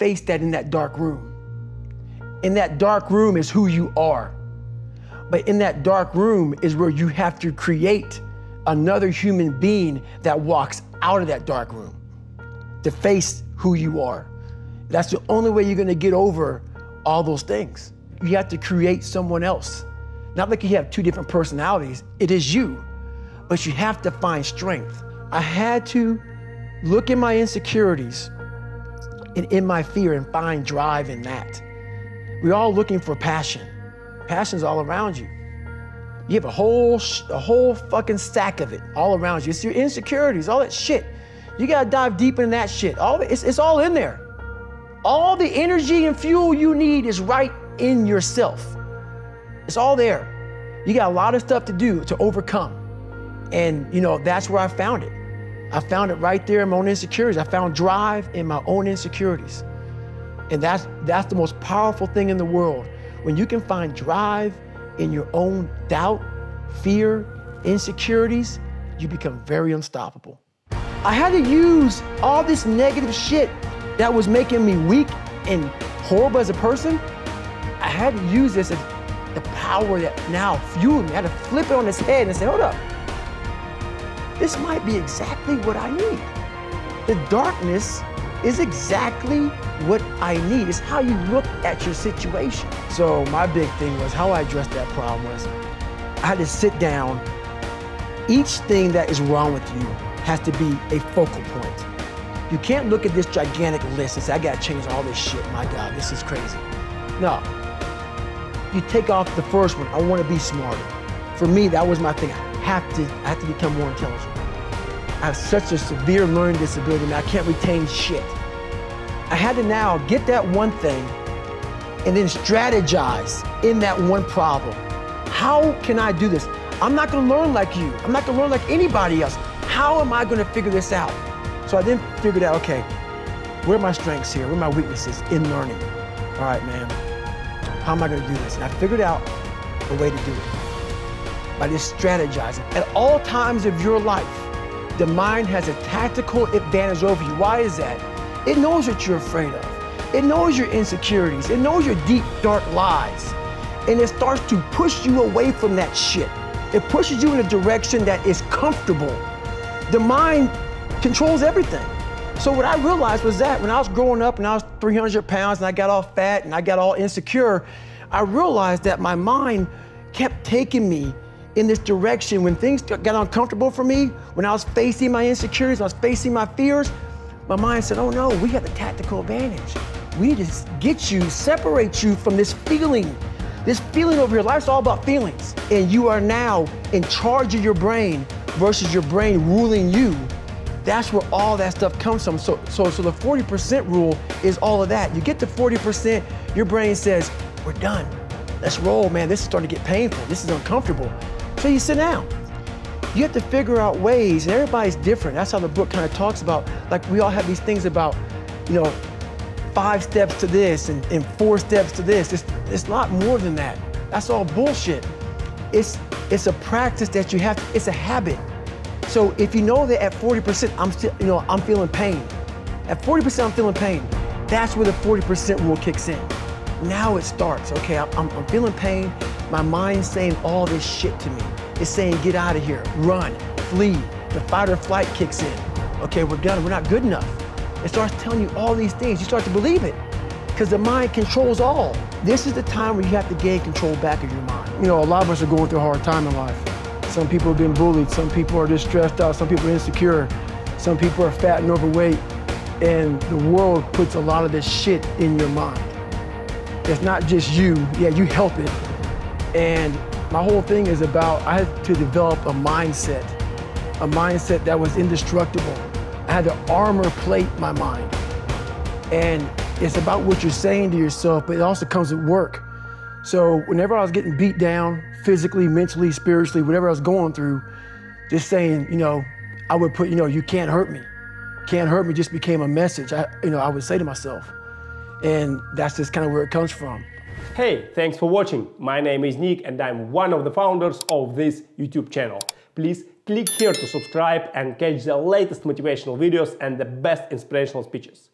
face that in that dark room. In that dark room is who you are. But in that dark room is where you have to create another human being that walks out of that dark room to face who you are. That's the only way you're gonna get over all those things. You have to create someone else. Not like you have two different personalities, it is you, but you have to find strength. I had to look in my insecurities and in my fear and find drive in that. We're all looking for passion. Passion's all around you. You have a whole fucking stack of it all around you. It's your insecurities, all that shit. You gotta dive deep in that shit. It's all in there. All the energy and fuel you need is right in yourself. It's all there. You got a lot of stuff to do to overcome. And that's where I found it. I found it right there in my own insecurities. I found drive in my own insecurities. And that's the most powerful thing in the world. When you can find drive in your own doubt, fear, insecurities, you become very unstoppable. I had to use all this negative shit that was making me weak and horrible as a person. I had to use this as the power that now fueled me. I had to flip it on its head and say, hold up. This might be exactly what I need. The darkness is exactly what I need. It's how you look at your situation. So my big thing was how I addressed that problem was I had to sit down. Each thing that is wrong with you has to be a focal point. You can't look at this gigantic list and say, I gotta change all this shit. My God, this is crazy. No. You take off the first one, I wanna be smarter. For me, that was my thing. I have to become more intelligent. I have such a severe learning disability and I can't retain shit. I had to now get that one thing and then strategize in that one problem. How can I do this? I'm not gonna learn like you. I'm not gonna learn like anybody else. How am I gonna figure this out? So I then figured out, okay, where are my strengths here? Where are my weaknesses in learning? All right, man, how am I gonna do this? And I figured out a way to do it by just strategizing. At all times of your life, the mind has a tactical advantage over you. Why is that? It knows what you're afraid of. It knows your insecurities. It knows your deep, dark lies. And it starts to push you away from that shit. It pushes you in a direction that is comfortable. The mind controls everything. So what I realized was that when I was growing up and I was 300 pounds and I got all fat and I got all insecure, I realized that my mind kept taking me in this direction. When things got uncomfortable for me, when I was facing my insecurities, when I was facing my fears, my mind said, oh no, we have a tactical advantage. We need to get you, separate you from this feeling over here. Life's all about feelings. And you are now in charge of your brain versus your brain ruling you. That's where all that stuff comes from. So the 40% rule is all of that. You get to 40%, your brain says, we're done. Let's roll, man. This is starting to get painful. This is uncomfortable. So you sit down. You have to figure out ways, and everybody's different. That's how the book kind of talks about, like we all have these things about, 5 steps to this and 4 steps to this. It's a lot more than that. That's all bullshit. It's a practice that you have to, it's a habit. So if you know that at 40%, I'm feeling pain. At 40%, I'm feeling pain. That's where the 40% rule kicks in. Now it starts, okay, I'm feeling pain. My mind's saying all this shit to me. It's saying, get out of here, run, flee. The fight or flight kicks in. Okay, we're done, we're not good enough. It starts telling you all these things. You start to believe it because the mind controls all. This is the time where you have to gain control back of your mind. A lot of us are going through a hard time in life. Some people have been bullied, some people are just stressed out, some people are insecure, some people are fat and overweight, and the world puts a lot of this shit in your mind. It's not just you, yeah, you help it. And my whole thing is about, I had to develop a mindset that was indestructible. I had to armor plate my mind. And it's about what you're saying to yourself, but it also comes with work. So whenever I was getting beat down, physically, mentally, spiritually, whatever I was going through, just saying, I would put, you can't hurt me. Can't hurt me just became a message, I would say to myself. And that's just kind of where it comes from. Hey, thanks for watching. My name is Nick and I'm one of the founders of this YouTube channel. Please click here to subscribe and catch the latest motivational videos and the best inspirational speeches.